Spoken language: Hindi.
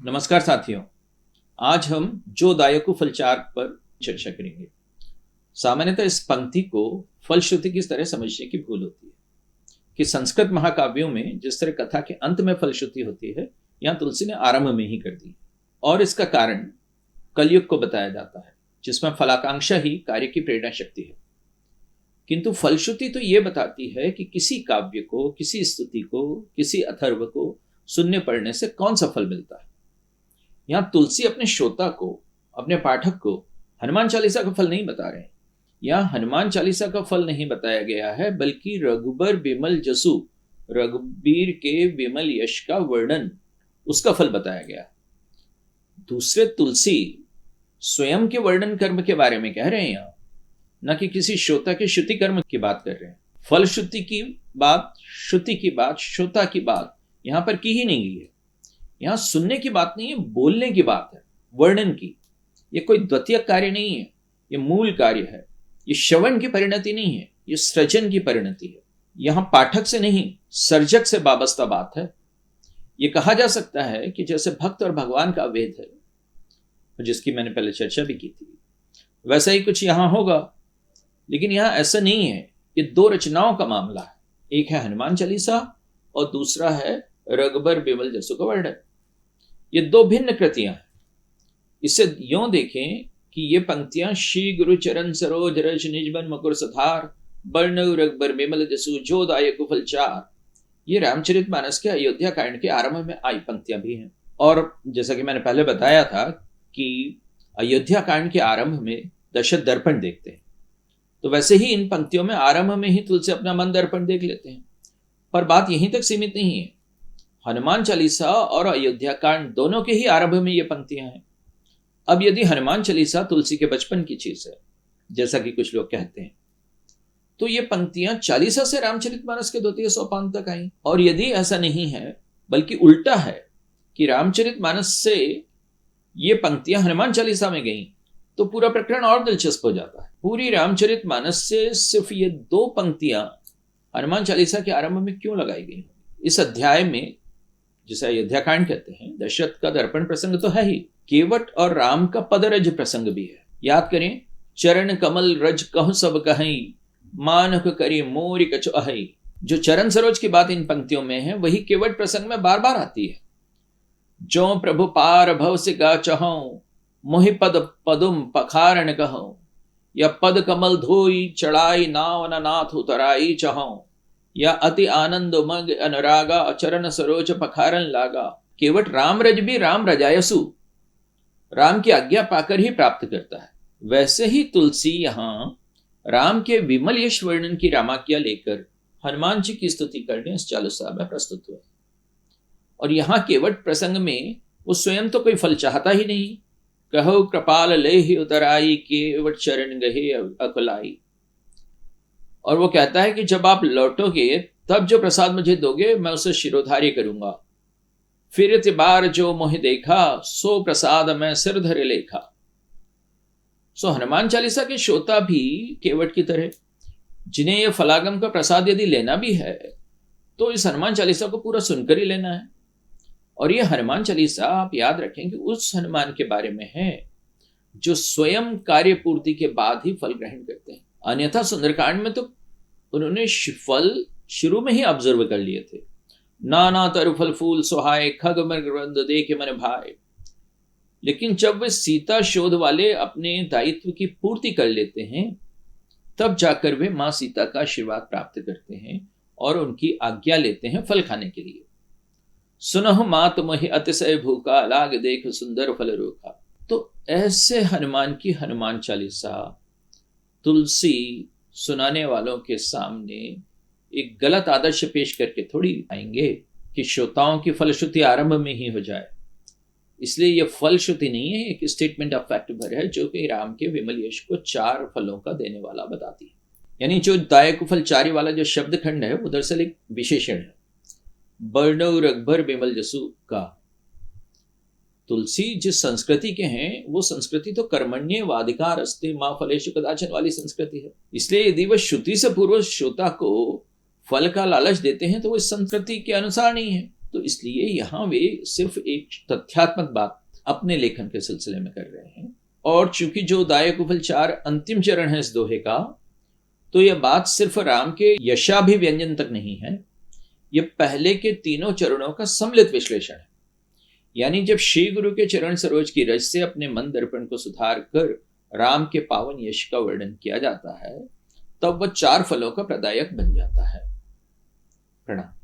नमस्कार साथियों। आज हम जो दायकु फलचार पर चर्चा करेंगे। सामान्यतः इस पंक्ति को फलश्रुति की तरह समझने की भूल होती है कि संस्कृत महाकाव्यों में जिस तरह कथा के अंत में फलश्रुति होती है, यहाँ तुलसी ने आरंभ में ही कर दी और इसका कारण कलयुग को बताया जाता है जिसमें फलाकांक्षा ही कार्य की प्रेरणा शक्ति है। किंतु फलश्रुति तो ये बताती है कि किसी काव्य को, किसी स्तुति को, किसी अथर्व को सुनने पढ़ने से कौन सा फल मिलता है। यहां तुलसी अपने श्रोता को, अपने पाठक को हनुमान चालीसा का फल नहीं बता रहे हैं। यहां हनुमान चालीसा का फल नहीं बताया गया है, बल्कि रघुबर विमल जसु, रघुबीर के विमल यश का वर्णन, उसका फल बताया गया। दूसरे तुलसी स्वयं के वर्णन कर्म के बारे में कह रहे हैं यहां, न कि किसी श्रोता के श्रुति कर्म की बात कर रहे हैं। फल श्रुति की बात, श्रुति की बात, श्रोता की बात यहां पर की ही नहीं गई है। यहां सुनने की बात नहीं है, बोलने की बात है, वर्णन की। यह कोई द्वितीय कार्य नहीं है, यह मूल कार्य है। यह श्रवण की परिणति नहीं है, यह सृजन की परिणति है। यहां पाठक से नहीं, सर्जक से वाबस्ता बात है। यह कहा जा सकता है कि जैसे भक्त और भगवान का भेद है, जिसकी मैंने पहले चर्चा भी की थी, वैसा ही कुछ यहां होगा। लेकिन यहां ऐसा नहीं है। ये दो रचनाओं का मामला है, एक है हनुमान चालीसा और दूसरा है रघुबर विमल जसु का वर्णन। ये दो भिन्न कृतियां हैं। इसे यों देखें कि ये पंक्तियां श्री गुरु चरण सरोज रज निजबन मकुर सधार बर्णव रघुबर विमल जसु जो दायकु फलचार, ये रामचरितमानस के अयोध्या कांड के आरंभ में आई पंक्तियां भी हैं। और जैसा कि मैंने पहले बताया था कि अयोध्या कांड के आरंभ में दशरथ दर्पण देखते हैं, तो वैसे ही इन पंक्तियों में आरंभ में ही तुलसी अपना मन दर्पण देख लेते हैं। पर बात यहीं तक सीमित नहीं है। हनुमान चालीसा और अयोध्या कांड दोनों के ही आरंभ में ये पंक्तियां हैं। अब यदि हनुमान चालीसा तुलसी के बचपन की चीज है, जैसा कि कुछ लोग कहते हैं, तो ये पंक्तियां चालीसा से रामचरितमानस के द्वितीय सोपान तक आई। और यदि ऐसा नहीं है, बल्कि उल्टा है कि रामचरितमानस से ये पंक्तियां हनुमान चालीसा में गई, तो पूरा प्रकरण और दिलचस्प हो जाता है। पूरी रामचरितमानस से सिर्फ ये दो पंक्तियां हनुमान चालीसा के आरंभ में क्यों लगाई गई? इस अध्याय में, जिसे अयोध्या कांड कहते हैं, दशरथ का दर्पण प्रसंग तो है ही, केवट और राम का पदरज प्रसंग भी है। याद करें, चरण कमल रज कहु सब कहई मानक करी मोरी कछु अहई। जो चरण सरोज की बात इन पंक्तियों में है, वही केवट प्रसंग में बार बार आती है। जो प्रभु पार भव से गा चहौ मोहि पद पदुम पखारण कहौ, या पद कमल धोई चढ़ाई नाव न नाथ उतराई चहौ, या अति आनंद मग अनुरागा चरण सरोज पखारन लागा। केवट राम रज भी राम रजायसु, राम की आज्ञा पाकर ही प्राप्त करता है। वैसे ही तुलसी यहां राम के विमल यश वर्णन की रामाज्ञा लेकर हनुमान जी की स्तुति करने इस चालीसा में प्रस्तुत हुए। और यहां केवट प्रसंग में वो स्वयं तो कोई फल चाहता ही नहीं। कहो कृपाल लेहि उतराई केवट चरण गहे अकुलाई। और वो कहता है कि जब आप लौटोगे तब जो प्रसाद मुझे दोगे मैं उसे शिरोधार्य करूंगा। फिर इतबार जो मोहि देखा सो प्रसाद मैं सिर धरे लेखा। सो हनुमान चालीसा के श्रोता भी केवट की तरह, जिन्हें यह फलागम का प्रसाद यदि लेना भी है तो इस हनुमान चालीसा को पूरा सुनकर ही लेना है। और यह हनुमान चालीसा, आप याद रखें कि उस हनुमान के बारे में है जो स्वयं कार्य पूर्ति के बाद ही फल ग्रहण करते हैं। अन्यथा सुंदरकांड में तो उन्होंने फल शुरू में ही ऑब्जर्व कर लिए थे। नाना तरु फल फूल सुहाए खग मृग देखे मन भाए। लेकिन जब वे सीता शोध वाले अपने दायित्व की पूर्ति कर लेते हैं, तब जाकर वे मां सीता का आशीर्वाद प्राप्त करते हैं और उनकी आज्ञा लेते हैं फल खाने के लिए। सुनहु मात मोहि अतिशय भूखा लाग देख सुंदर फल रोखा। तो ऐसे हनुमान की हनुमान चालीसा तुलसी सुनाने वालों के सामने एक गलत आदर्श पेश करके थोड़ी आएंगे कि श्रोताओं की फलश्रुति आरंभ में ही हो जाए। इसलिए यह फलश्रुति नहीं है, एक स्टेटमेंट ऑफ फैक्ट भर है जो कि राम के विमल यश को 4 फलों का देने वाला बताती है। यानी जो दायकु फलचारी वाला जो शब्द खंड है वो दरअसल एक विशेषण है। बर्णव रघुबर विमल जसु का तुलसी जिस संस्कृति के हैं, वो संस्कृति तो कर्मण्य वाधिकार अस्ते मां फलेषु कदाचन वाली संस्कृति है। इसलिए यदि वह श्रुति से पूर्व श्रोता को फल का लालच देते हैं तो वो इस संस्कृति के अनुसार नहीं है। तो इसलिए यहाँ वे सिर्फ एक तथ्यात्मक बात अपने लेखन के सिलसिले में कर रहे हैं। और चूंकि जो दायकुफल 4 अंतिम चरण है इस दोहे का, तो यह बात सिर्फ राम के यशाभिव्यंजन तक नहीं है, यह पहले के तीनों चरणों का सम्मिलित विश्लेषण है। यानी जब श्री गुरु के चरण सरोज की रज से अपने मन दर्पण को सुधार कर राम के पावन यश का वर्णन किया जाता है, तब वह 4 फलों का प्रदायक बन जाता है। प्रणाम।